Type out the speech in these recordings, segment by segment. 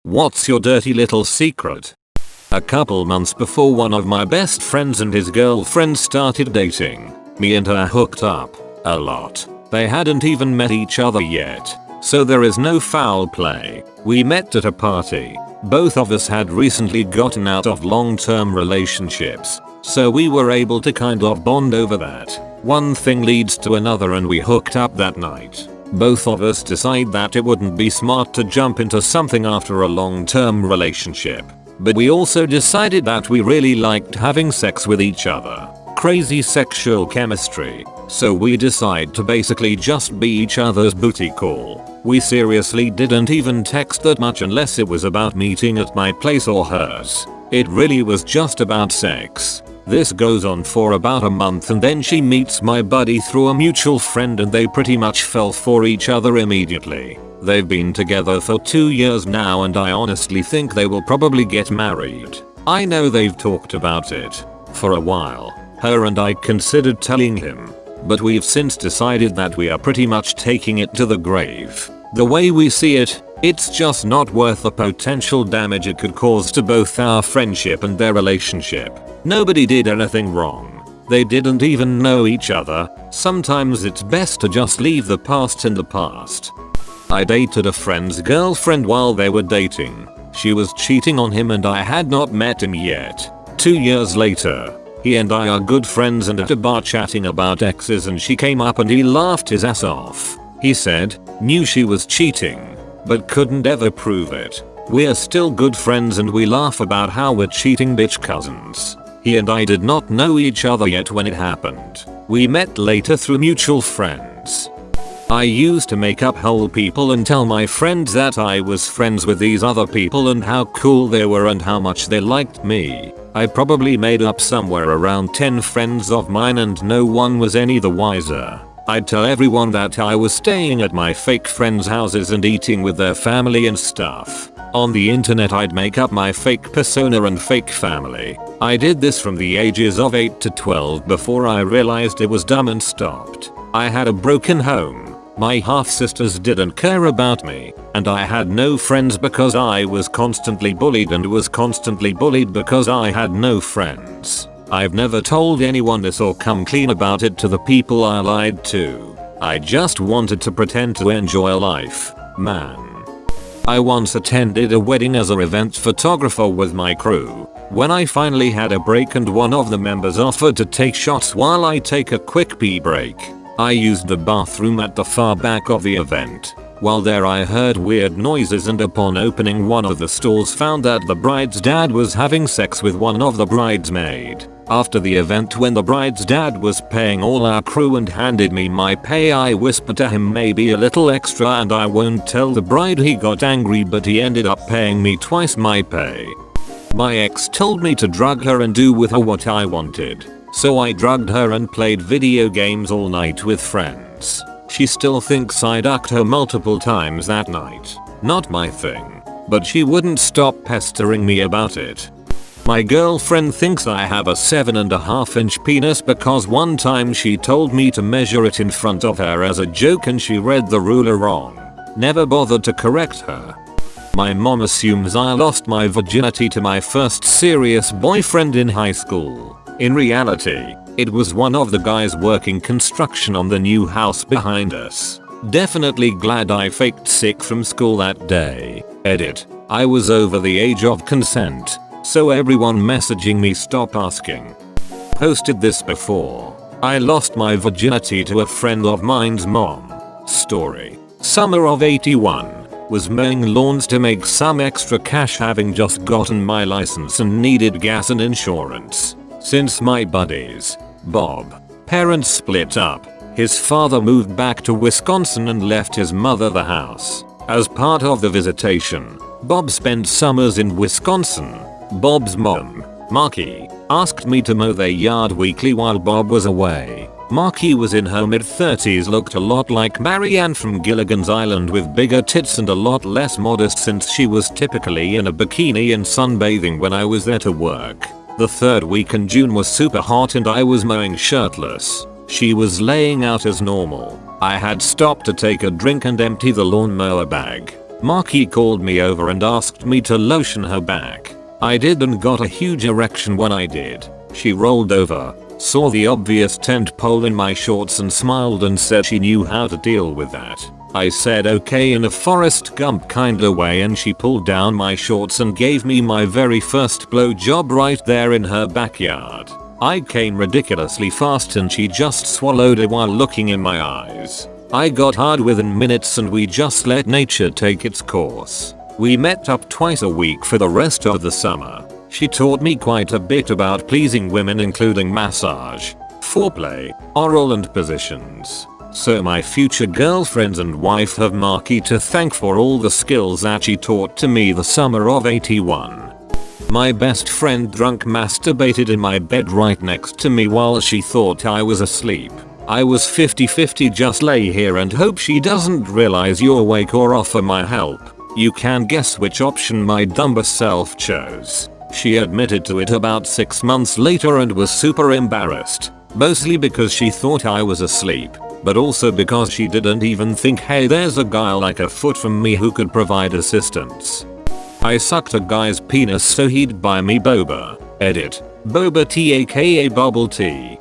What's your dirty little secret? A couple months before one of my best friends and his girlfriend started dating, me and her hooked up a lot. They hadn't even met each other yet, so there is no foul play. We met at a party. Both of us had recently gotten out of long-term relationships, so we were able to kind of bond over that. One thing leads to another and we hooked up that night. Both of us decide that it wouldn't be smart to jump into something after a long-term relationship. But we also decided that we really liked having sex with each other. Crazy sexual chemistry. So we decide to basically just be each other's booty call. We seriously didn't even text that much unless it was about meeting at my place or hers. It really was just about sex. This goes on for about a month and then she meets my buddy through a mutual friend and they pretty much fell for each other immediately. They've been together for 2 years now and I honestly think they will probably get married. I know they've talked about it for a while. Her and I considered telling him, but we've since decided that we are pretty much taking it to the grave. The way we see it, it's just not worth the potential damage it could cause to both our friendship and their relationship. Nobody did anything wrong. They didn't even know each other. Sometimes it's best to just leave the past in the past. I dated a friend's girlfriend while they were dating. She was cheating on him and I had not met him yet. 2 years later, he and I are good friends and at a bar chatting about exes and she came up and he laughed his ass off. He said, knew she was cheating, but couldn't ever prove it. We're still good friends and we laugh about how we're cheating bitch cousins. He and I did not know each other yet when it happened. We met later through mutual friends. I used to make up whole people and tell my friends that I was friends with these other people and how cool they were and how much they liked me. I probably made up somewhere around 10 friends of mine and no one was any the wiser. I'd tell everyone that I was staying at my fake friends' houses and eating with their family and stuff. On the internet I'd make up my fake persona and fake family. I did this from the ages of 8 to 12 before I realized it was dumb and stopped. I had a broken home. My half-sisters didn't care about me, and I had no friends because I was constantly bullied and was constantly bullied because I had no friends. I've never told anyone this or come clean about it to the people I lied to. I just wanted to pretend to enjoy life, man. I once attended a wedding as an event photographer with my crew. When I finally had a break and one of the members offered to take shots while I take a quick pee break, I used the bathroom at the far back of the event. While there I heard weird noises and upon opening one of the stalls found that the bride's dad was having sex with one of the bridesmaids. After the event when the bride's dad was paying all our crew and handed me my pay I whispered to him maybe a little extra and I won't tell the bride. He got angry but he ended up paying me twice my pay. My ex told me to drug her and do with her what I wanted. So I drugged her and played video games all night with friends. She still thinks I ducked her multiple times that night. Not my thing. But she wouldn't stop pestering me about it. My girlfriend thinks I have a 7.5-inch penis because one time she told me to measure it in front of her as a joke and she read the ruler wrong. Never bothered to correct her. My mom assumes I lost my virginity to my first serious boyfriend in high school. In reality, it was one of the guys working construction on the new house behind us. Definitely glad I faked sick from school that day. Edit. I was over the age of consent. So everyone messaging me stop asking. Posted this before. I lost my virginity to a friend of mine's mom. Story. Summer of 81. Was mowing lawns to make some extra cash having just gotten my license and needed gas and insurance. Since my buddies, Bob, parents split up, his father moved back to Wisconsin and left his mother the house. As part of the visitation, Bob spent summers in Wisconsin. Bob's mom, Marky, asked me to mow their yard weekly while Bob was away. Marky was in her mid-30s, looked a lot like Marianne from Gilligan's Island with bigger tits and a lot less modest since she was typically in a bikini and sunbathing when I was there to work. The third week in June was super hot and I was mowing shirtless. She was laying out as normal. I had stopped to take a drink and empty the lawnmower bag. Marky called me over and asked me to lotion her back. I did and got a huge erection when I did. She rolled over, saw the obvious tent pole in my shorts and smiled and said she knew how to deal with that. I said okay in a Forrest Gump kinda way and she pulled down my shorts and gave me my very first blowjob right there in her backyard. I came ridiculously fast and she just swallowed it while looking in my eyes. I got hard within minutes and we just let nature take its course. We met up twice a week for the rest of the summer. She taught me quite a bit about pleasing women, including massage, foreplay, oral and positions. So my future girlfriends and wife have Marky to thank for all the skills that she taught to me the summer of '81. My best friend drunk masturbated in my bed right next to me while she thought I was asleep. I was 50-50, just lay here and hope she doesn't realize you're awake or offer my help. You can guess which option my dumber self chose. She admitted to it about 6 months later and was super embarrassed. Mostly because she thought I was asleep, but also because she didn't even think hey there's a guy like a foot from me who could provide assistance. I sucked a guy's penis so he'd buy me boba. Edit. Boba tea aka bubble tea.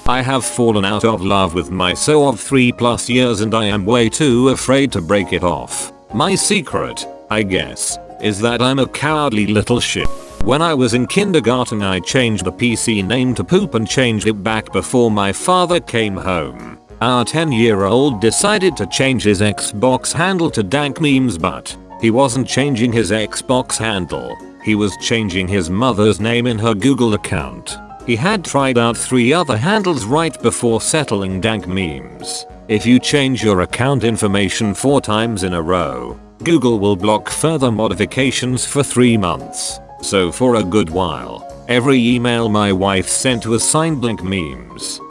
I have fallen out of love with my so of 3+ years and I am way too afraid to break it off. My secret, I guess, is that I'm a cowardly little shit. When I was in kindergarten I changed the PC name to poop and changed it back before my father came home. Our 10-year-old decided to change his Xbox handle to dank memes, but he wasn't changing his Xbox handle, he was changing his mother's name in her Google account. He had tried out 3 other handles right before settling dank memes. If you change your account information 4 times in a row, Google will block further modifications for 3 months. So for a good while, every email my wife sent was signed dank memes.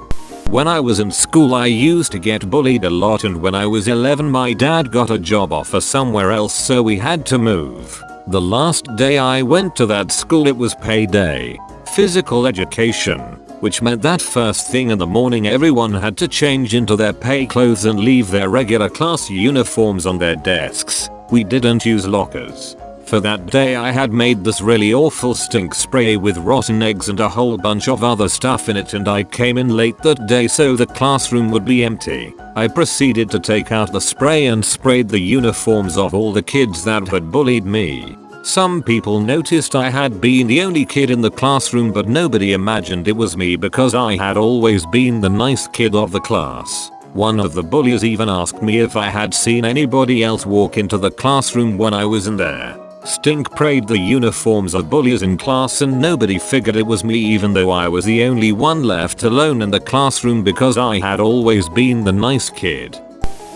When I was in school I used to get bullied a lot, and when I was 11 my dad got a job offer somewhere else so we had to move. The last day I went to that school it was payday. Physical education, which meant that first thing in the morning everyone had to change into their pay clothes and leave their regular class uniforms on their desks. We didn't use lockers. For that day I had made this really awful stink spray with rotten eggs and a whole bunch of other stuff in it, and I came in late that day so the classroom would be empty. I proceeded to take out the spray and sprayed the uniforms of all the kids that had bullied me. Some people noticed I had been the only kid in the classroom, but nobody imagined it was me because I had always been the nice kid of the class. One of the bullies even asked me if I had seen anybody else walk into the classroom when I was in there. Stink sprayed the uniforms of bullies in class and nobody figured it was me, even though I was the only one left alone in the classroom because I had always been the nice kid.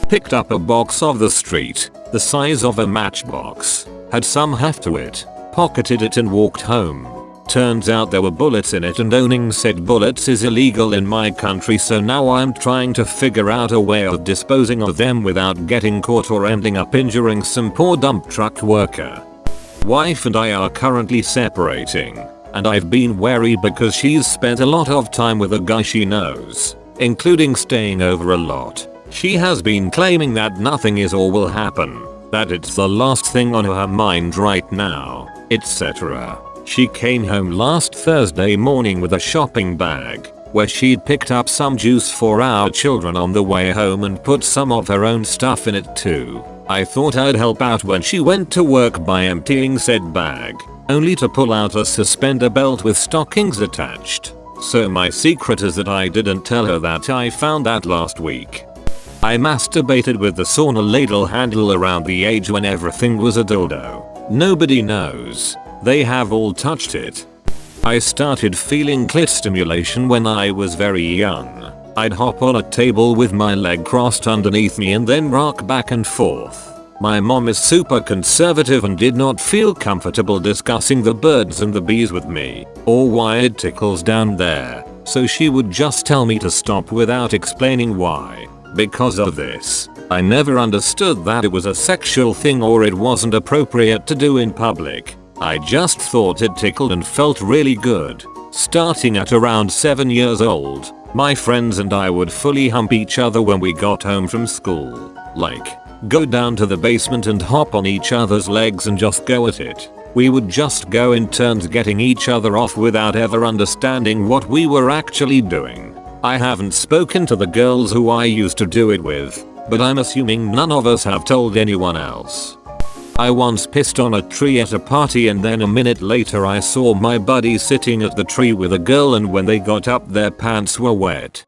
Picked up a box off the street, the size of a matchbox, had some heft to it, pocketed it and walked home. Turns out there were bullets in it, and owning said bullets is illegal in my country, so now I'm trying to figure out a way of disposing of them without getting caught or ending up injuring some poor dump truck worker. Wife and I are currently separating, and I've been wary because she's spent a lot of time with a guy she knows, including staying over a lot. She has been claiming that nothing is or will happen, that it's the last thing on her mind right now, etc. She came home last Thursday morning with a shopping bag, where she'd picked up some juice for our children on the way home and put some of her own stuff in it too. I thought I'd help out when she went to work by emptying said bag, only to pull out a suspender belt with stockings attached. So my secret is that I didn't tell her that I found that last week. I masturbated with the sauna ladle handle around the age when everything was a dildo. Nobody knows. They have all touched it. I started feeling clit stimulation when I was very young. I'd hop on a table with my leg crossed underneath me and then rock back and forth. My mom is super conservative and did not feel comfortable discussing the birds and the bees with me, or why it tickles down there, so she would just tell me to stop without explaining why. Because of this, I never understood that it was a sexual thing or it wasn't appropriate to do in public. I just thought it tickled and felt really good. Starting at around 7 years old, my friends and I would fully hump each other when we got home from school. Like, go down to the basement and hop on each other's legs and just go at it. We would just go in turns getting each other off without ever understanding what we were actually doing. I haven't spoken to the girls who I used to do it with, but I'm assuming none of us have told anyone else. I once pissed on a tree at a party and then a minute later I saw my buddy sitting at the tree with a girl, and when they got up their pants were wet.